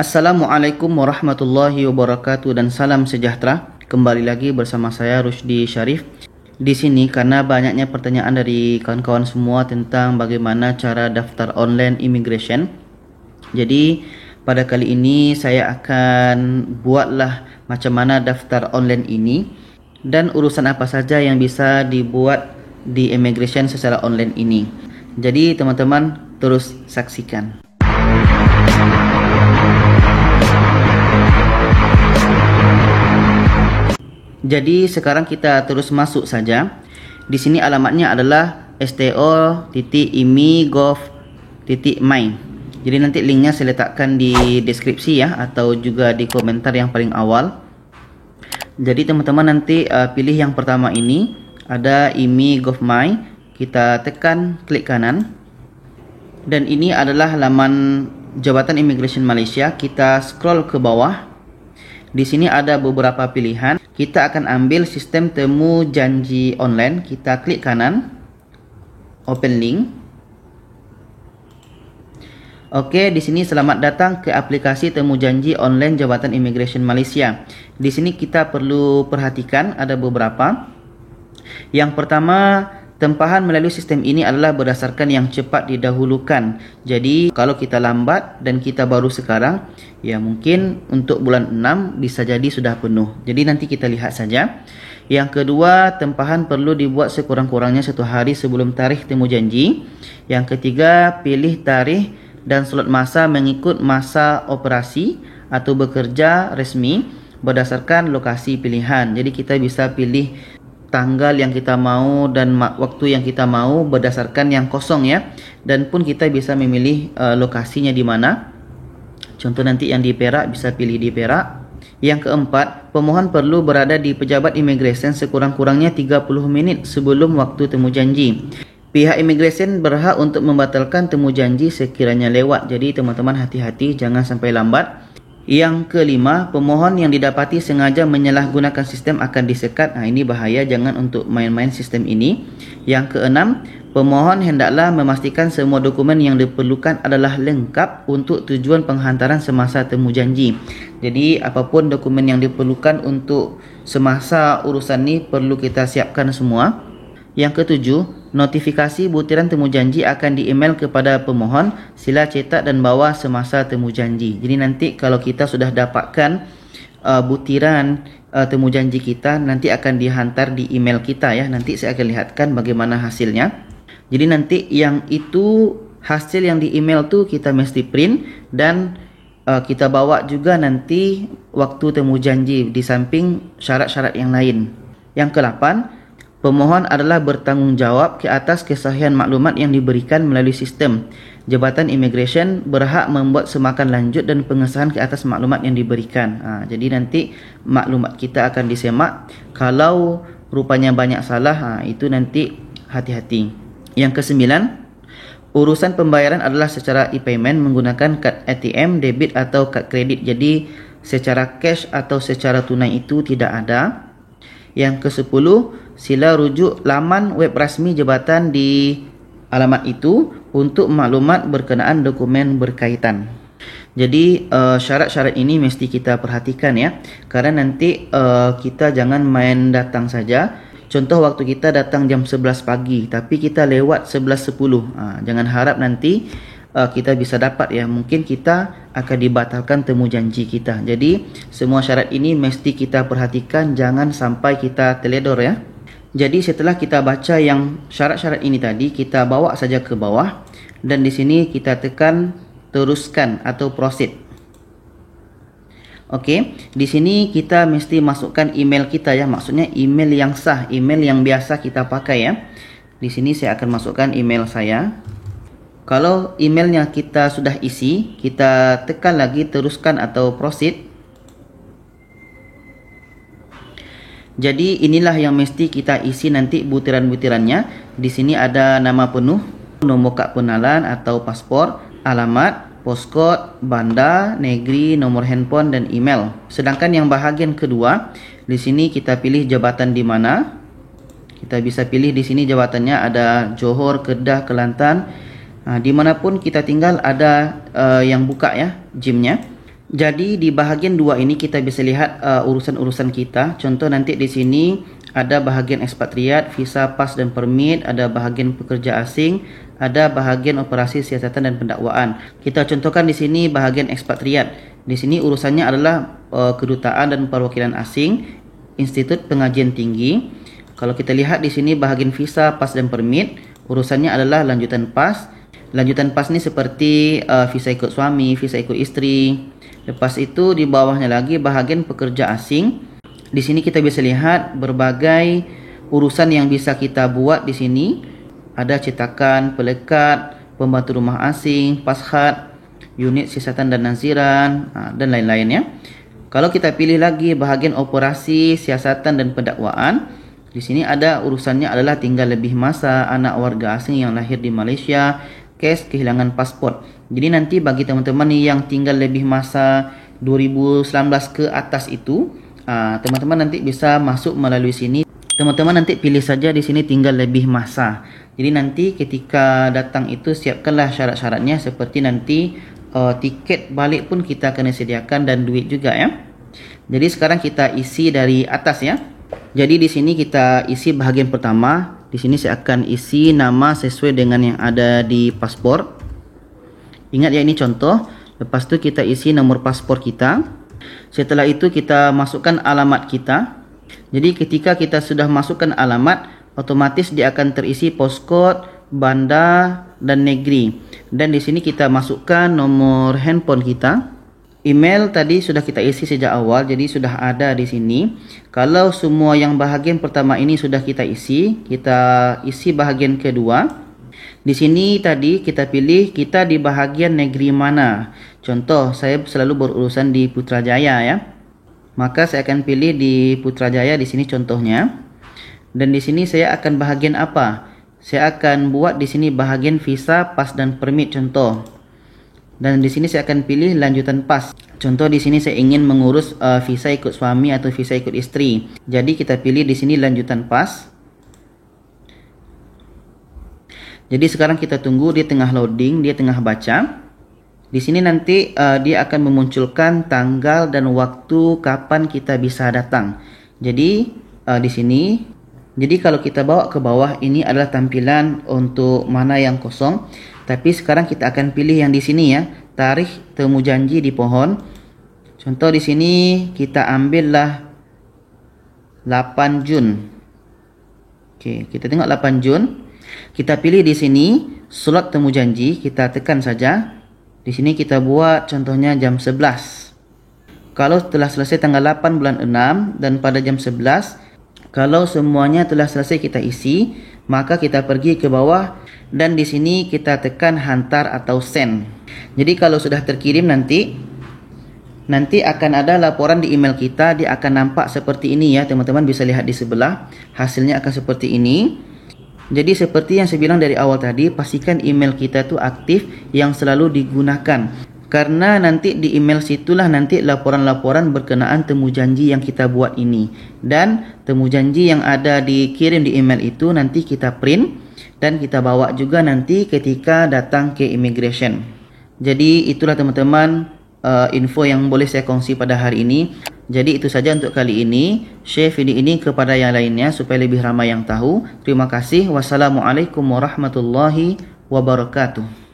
Assalamualaikum warahmatullahi wabarakatuh dan salam sejahtera. Kembali lagi bersama saya Rusdi Syarif. Di sini karena banyaknya pertanyaan dari kawan-kawan semua tentang bagaimana cara daftar online immigration. Jadi pada kali ini saya akan buatlah macam mana daftar online ini dan urusan apa saja yang bisa dibuat di immigration secara online ini. Jadi teman-teman terus saksikan. Jadi sekarang kita terus masuk saja. Di sini alamatnya adalah sto.imi.gov.my. Jadi nanti linknya saya letakkan di deskripsi ya, atau juga di komentar yang paling awal. Jadi teman-teman nanti pilih yang pertama ini, ada imi.gov.my. Kita tekan klik kanan. Dan ini adalah halaman Jabatan Imigresen Malaysia. Kita scroll ke bawah. Di sini ada beberapa pilihan. Kita akan ambil sistem temu janji online. Kita klik kanan, open link. Oke, di sini selamat datang ke aplikasi temu janji online Jabatan Imigresen Malaysia. Di sini kita perlu perhatikan ada beberapa. Yang pertama, tempahan melalui sistem ini adalah berdasarkan yang cepat didahulukan. Jadi kalau kita lambat dan kita baru sekarang, ya mungkin untuk bulan 6 bisa jadi sudah penuh. Jadi nanti kita lihat saja. Yang kedua, tempahan perlu dibuat sekurang-kurangnya 1 hari sebelum tarikh temu janji. Yang ketiga, pilih tarikh dan slot masa mengikut masa operasi atau bekerja resmi berdasarkan lokasi pilihan. Jadi kita bisa pilih tanggal yang kita mau dan waktu yang kita mau berdasarkan yang kosong ya. Dan pun kita bisa memilih lokasinya di mana. Contoh nanti yang di Perak bisa pilih di Perak. Yang keempat, pemohon perlu berada di pejabat imigresen sekurang-kurangnya 30 minit sebelum waktu temu janji. Pihak imigresen berhak untuk membatalkan temu janji sekiranya lewat. Jadi teman-teman hati-hati, jangan sampai lambat. Yang kelima, pemohon yang didapati sengaja menyalahgunakan sistem akan disekat. Ini bahaya, jangan untuk main-main sistem ini. Yang keenam, pemohon hendaklah memastikan semua dokumen yang diperlukan adalah lengkap untuk tujuan penghantaran semasa temu janji. Jadi apapun dokumen yang diperlukan untuk semasa urusan ini perlu kita siapkan semua. Yang ketujuh, notifikasi butiran temu janji akan di-email kepada pemohon. Sila cetak dan bawa semasa temu janji. Jadi nanti kalau kita sudah dapatkan butiran temu janji kita, nanti akan dihantar di email kita ya. Nanti saya akan lihatkan bagaimana hasilnya. Jadi nanti yang itu hasil yang di email tu kita mesti print dan kita bawa juga nanti waktu temu janji di samping syarat-syarat yang lain. Yang ke-8, pemohon adalah bertanggungjawab ke atas kesahihan maklumat yang diberikan melalui sistem. Jabatan Imigresen berhak membuat semakan lanjut dan pengesahan ke atas maklumat yang diberikan. Jadi nanti maklumat kita akan disemak. Kalau rupanya banyak salah, itu nanti hati-hati. Yang ke-9, urusan pembayaran adalah secara e-payment menggunakan kad ATM, debit atau kad kredit. Jadi secara cash atau secara tunai itu tidak ada. Yang ke-10, sila rujuk laman web rasmi jabatan di alamat itu untuk maklumat berkenaan dokumen berkaitan. Jadi syarat-syarat ini mesti kita perhatikan ya. Karena nanti kita jangan main datang saja. Contoh waktu kita datang jam 11 pagi tapi kita lewat 11.10. Jangan harap nanti kita bisa dapat ya. Mungkin kita akan dibatalkan temu janji kita. Jadi semua syarat ini mesti kita perhatikan, jangan sampai kita teledor ya. Jadi setelah kita baca yang syarat-syarat ini tadi, kita bawa saja ke bawah dan di sini kita tekan teruskan atau proceed. Oke, di sini kita mesti masukkan email kita ya, maksudnya email yang sah, email yang biasa kita pakai ya. Di sini saya akan masukkan email saya. Kalau emailnya kita sudah isi, kita tekan lagi teruskan atau proceed. Jadi inilah yang mesti kita isi nanti butiran-butirannya. Di sini ada nama penuh, nomor kad pengenalan atau paspor, alamat, postcode, bandar, negeri, nomor handphone dan email. Sedangkan yang bahagian kedua, di sini kita pilih jabatan di mana. Kita bisa pilih di sini jabatannya ada Johor, Kedah, Kelantan. Dimanapun kita tinggal ada yang buka ya gymnya. Jadi di bahagian 2 ini kita bisa lihat urusan-urusan kita. Contoh nanti di sini ada bahagian ekspatriat, visa, pas dan permit, ada bahagian pekerja asing, ada bahagian operasi siasatan dan pendakwaan. Kita contohkan di sini bahagian ekspatriat. Di sini urusannya adalah kedutaan dan perwakilan asing, institut pengajian tinggi. Kalau kita lihat di sini bahagian visa, pas dan permit, urusannya adalah lanjutan pas. Lanjutan pas ini seperti visa ikut suami, visa ikut istri. Lepas itu di bawahnya lagi bahagian pekerja asing. Di sini kita bisa lihat berbagai urusan yang bisa kita buat di sini. Ada cetakan, pelekat, pembantu rumah asing, pashat, unit siasatan dan naziran, dan lain-lainnya. Kalau kita pilih lagi bahagian operasi siasatan dan pendakwaan, di sini ada urusannya adalah tinggal lebih masa, anak warga asing yang lahir di Malaysia, kes kehilangan pasport. Jadi nanti bagi teman-teman yang tinggal lebih masa 2019 ke atas itu, teman-teman nanti bisa masuk melalui sini. Teman-teman nanti pilih saja di sini tinggal lebih masa. Jadi nanti ketika datang itu siapkanlah syarat-syaratnya seperti nanti tiket balik pun kita kena sediakan dan duit juga ya. Jadi sekarang kita isi dari atas ya. Jadi di sini kita isi bahagian pertama. Di sini saya akan isi nama sesuai dengan yang ada di paspor. Ingat ya, ini contoh. Lepas itu kita isi nomor paspor kita. Setelah itu kita masukkan alamat kita. Jadi ketika kita sudah masukkan alamat, otomatis dia akan terisi postcode, bandar dan negeri. Dan di sini kita masukkan nomor handphone kita. Email tadi sudah kita isi sejak awal, jadi sudah ada di sini. Kalau semua yang bahagian pertama ini sudah kita isi bahagian kedua. Di sini tadi kita pilih kita di bahagian negeri mana. Contoh, saya selalu berurusan di Putrajaya ya. Maka saya akan pilih di Putrajaya di sini contohnya. Dan di sini saya akan bahagian apa? Saya akan buat di sini bahagian visa, pas dan permit contoh. Dan di sini saya akan pilih lanjutan pas. Contoh di sini saya ingin mengurus visa ikut suami atau visa ikut istri. Jadi kita pilih di sini lanjutan pas. Jadi sekarang kita tunggu dia tengah loading, dia tengah baca. Di sini nanti dia akan memunculkan tanggal dan waktu kapan kita bisa datang. Jadi di sini, jadi kalau kita bawa ke bawah ini adalah tampilan untuk mana yang kosong. Tapi sekarang kita akan pilih yang di sini ya, tarikh temu janji di pohon. Contoh di sini kita ambillah 8 Jun. Oke, kita tengok 8 Jun. Kita pilih di sini slot temu janji, kita tekan saja. Di sini kita buat contohnya jam 11. Kalau telah selesai tanggal 8 bulan 6 dan pada jam 11, kalau semuanya telah selesai kita isi, maka kita pergi ke bawah dan di sini kita tekan hantar atau send. Jadi kalau sudah terkirim nanti akan ada laporan di email kita, dia akan nampak seperti ini ya, teman-teman bisa lihat di sebelah. Hasilnya akan seperti ini. Jadi seperti yang saya bilang dari awal tadi, pastikan email kita itu aktif yang selalu digunakan. Karena nanti di email situlah nanti laporan-laporan berkenaan temu janji yang kita buat ini. Dan temu janji yang ada dikirim di email itu nanti kita print dan kita bawa juga nanti ketika datang ke immigration. Jadi itulah teman-teman info yang boleh saya kongsi pada hari ini. Jadi itu saja untuk kali ini. Share video ini kepada yang lainnya supaya lebih ramai yang tahu. Terima kasih. Wassalamualaikum warahmatullahi wabarakatuh.